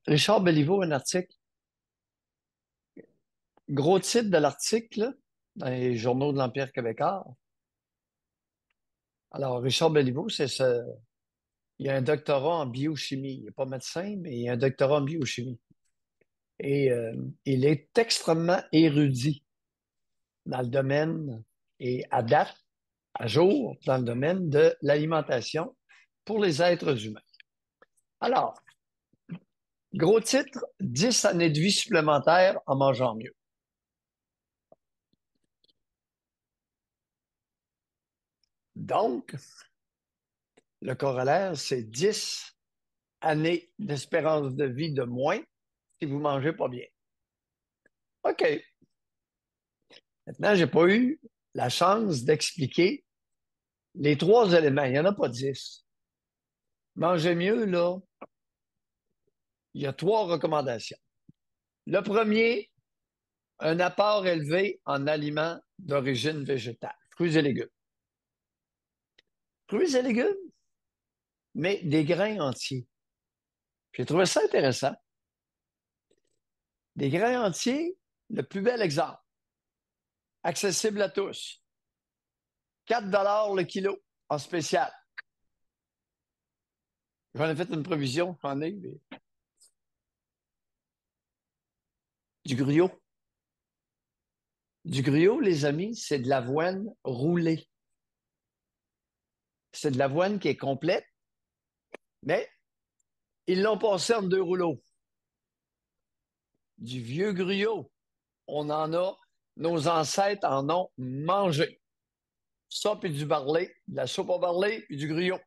Richard Béliveau, un article. Gros titre de l'article, là, dans les journaux de l'Empire québécois. Alors, Richard Béliveau, il a un doctorat en biochimie. Il n'est pas médecin, mais il a un doctorat en biochimie. Et il est extrêmement érudit dans le domaine et à date, à jour, dans le domaine de l'alimentation pour les êtres humains. Alors, gros titre, 10 années de vie supplémentaires en mangeant mieux. Donc, le corollaire, c'est 10 années d'espérance de vie de moins si vous mangez pas bien. OK. Maintenant, j'ai pas eu la chance d'expliquer les trois éléments. Il n'y en a pas 10. Manger mieux, là, il y a trois recommandations. Le premier, un apport élevé en aliments d'origine végétale, fruits et légumes. Fruits et légumes, mais des grains entiers. J'ai trouvé ça intéressant. Des grains entiers, le plus bel exemple, accessible à tous. 4 $ le kilo en spécial. J'en ai fait une provision, j'en ai. Mais... Du gruau. Du gruau, les amis, c'est de l'avoine roulée. C'est de l'avoine qui est complète, mais ils l'ont passé en deux rouleaux. Du vieux gruau, on en a, nos ancêtres en ont mangé. Ça, puis du barlé, de la soupe au barlé, puis du gruau.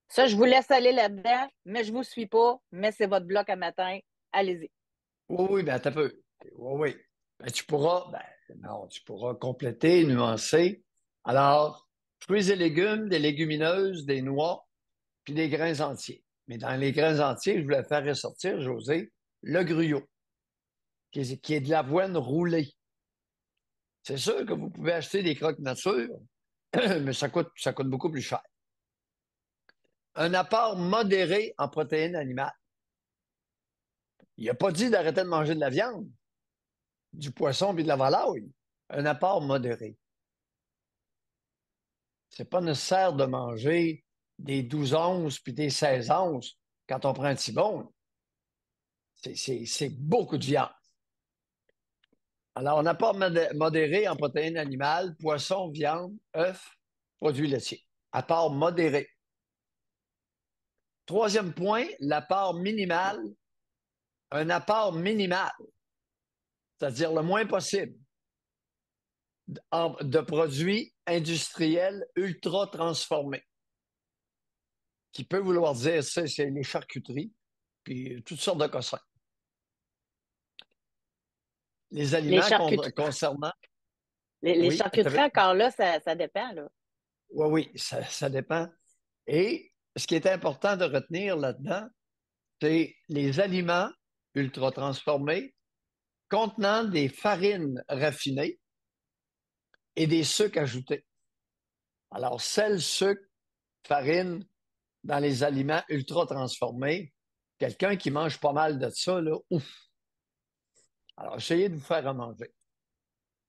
Ça, je vous laisse aller là-dedans, mais je vous suis pas, mais c'est votre bloc à matin. Allez-y. Oui, oui, ben, t'as peu. Oui, oui. Ben, non, tu pourras compléter, nuancer. Alors, fruits et légumes, des légumineuses, des noix, puis des grains entiers. Mais dans les grains entiers, je voulais faire ressortir, José, le gruau, qui est de l'avoine roulée. C'est sûr que vous pouvez acheter des croques nature, mais ça coûte beaucoup plus cher. Un apport modéré en protéines animales. Il n'a pas dit d'arrêter de manger de la viande, du poisson et de la volaille. Un apport modéré. C'est pas nécessaire de manger des 12 onces puis des 16 onces quand on prend un Tibon. C'est beaucoup de viande. Alors, on apport modéré en protéines animales, poisson, viande, œufs, produits laitiers. Apport modéré. Troisième point, l'apport minimal. Un apport minimal, c'est-à-dire le moins possible, de produits industriels ultra transformés, qui peut vouloir dire, c'est les charcuteries, puis toutes sortes de cossins. Les Les aliments charcuteries, concernant, les oui, charcuteries, encore là, ça dépend, là. oui, oui, ça dépend. Et ce qui est important de retenir là-dedans, c'est les aliments ultra transformés contenant des farines raffinées et des sucres ajoutés. Alors, sel, sucre, farine dans les aliments ultra transformés, quelqu'un qui mange pas mal de ça, là, ouf. Alors, essayez de vous faire à manger,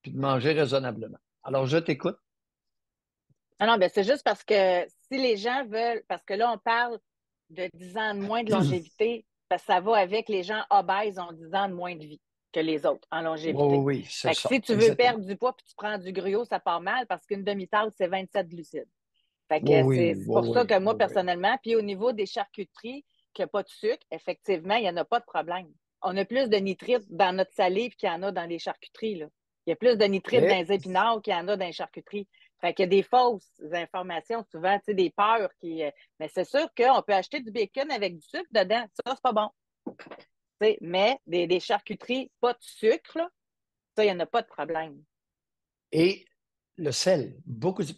puis de manger raisonnablement. Alors, je t'écoute. Non, non, ben c'est juste parce que si les gens veulent, parce que là, on parle de 10 ans de moins de Oui, longévité, parce que ça va avec les gens obèses ont 10 ans de moins de vie que les autres en oui, longévité. oui, c'est Fait que ça, si tu veux exactement. perdre du poids puis tu prends du gruau, ça part mal parce qu'une demi-tasse, c'est 27 glucides. Fait Oui, que oui, c'est oui, pour ça oui, que moi, oui, oui. personnellement, puis au niveau des charcuteries, qui n'a pas de sucre, effectivement, il n'y en a pas de problème. On a plus de nitrites dans notre salive qu'il y en a dans les charcuteries, là. Il y a plus de nitrites dans Et les épinards qu'il y en a dans les charcuteries. Fait qu'il y a des fausses informations, souvent, tu sais, des peurs qui. Mais c'est sûr qu'on peut acheter du bacon avec du sucre dedans. Ça, c'est pas bon. Tu sais, mais des charcuteries, pas de sucre, là, ça, il n'y en a pas de problème. Et le sel, beaucoup de...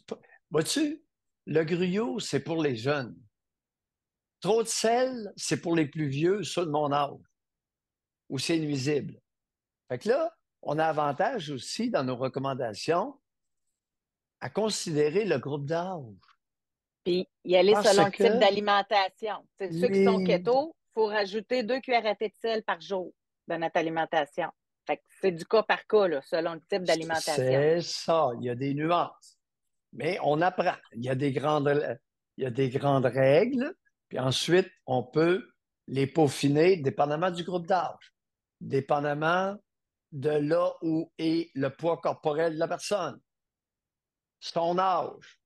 Vois-tu, le gruau, c'est pour les jeunes. Trop de sel, c'est pour les plus vieux, ceux de mon âge, où c'est nuisible. Fait que là, on a avantage aussi dans nos recommandations à considérer le groupe d'âge. Puis y aller Parce selon le type que d'alimentation. C'est ceux qui sont les... keto, faut rajouter 2 cuillères à thé de sel par jour dans notre alimentation. Fait que c'est du cas par cas, là, selon le type d'alimentation. C'est ça, il y a des nuances. Mais on apprend. Il y a des grandes règles, puis ensuite, on peut les peaufiner dépendamment du groupe d'âge, dépendamment de là où est le poids corporel de la personne, son âge.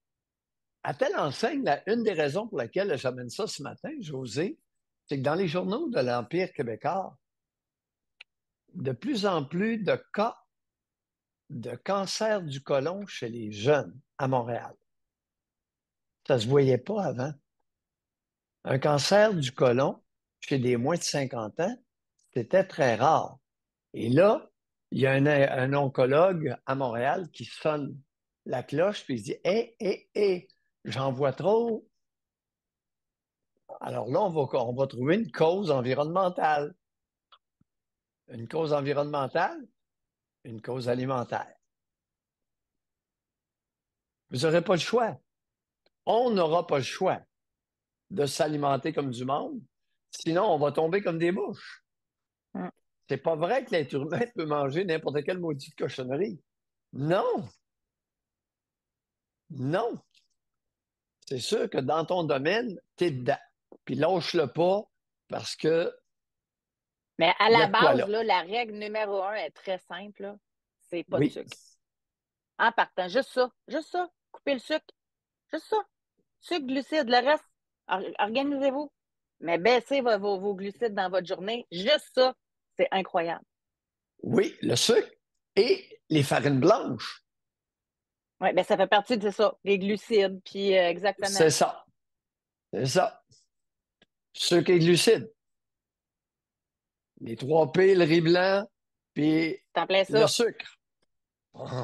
À telle enseigne, une des raisons pour laquelle j'amène ça ce matin, José, c'est que dans les journaux de l'Empire québécois, de plus en plus de cas de cancer du côlon chez les jeunes à Montréal. Ça ne se voyait pas avant. Un cancer du côlon chez des moins de 50 ans, c'était très rare. Et là, il y a un oncologue à Montréal qui sonne la cloche puis il se dit hé, j'en vois trop. Alors là, on va trouver une cause environnementale. Une cause environnementale, une cause alimentaire. Vous n'aurez pas le choix. On n'aura pas le choix de s'alimenter comme du monde, sinon on va tomber comme des mouches. Mm. C'est pas vrai que l'être humain peut manger n'importe quelle maudite cochonnerie. Non, non. C'est sûr que dans ton domaine, t'es dedans. Puis lâche-le pas parce que Mais à il y la a de quoi base, là. là, la règle numéro 1 est très simple, là. C'est pas de Oui, sucre. En partant, juste ça. Coupez le sucre, juste ça. Sucre, glucides, le reste, organisez-vous. Mais baissez vos glucides dans votre journée, juste ça, c'est incroyable. oui, le sucre et les farines blanches. Oui, ben ça fait partie de ça, les glucides, puis exactement. C'est ça. C'est ça. Sucre et glucides. Les 3 P, le riz blanc, puis C'est en plein le ça. sucre.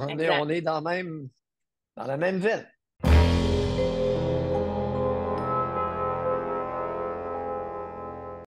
Exact. On est dans la même veine.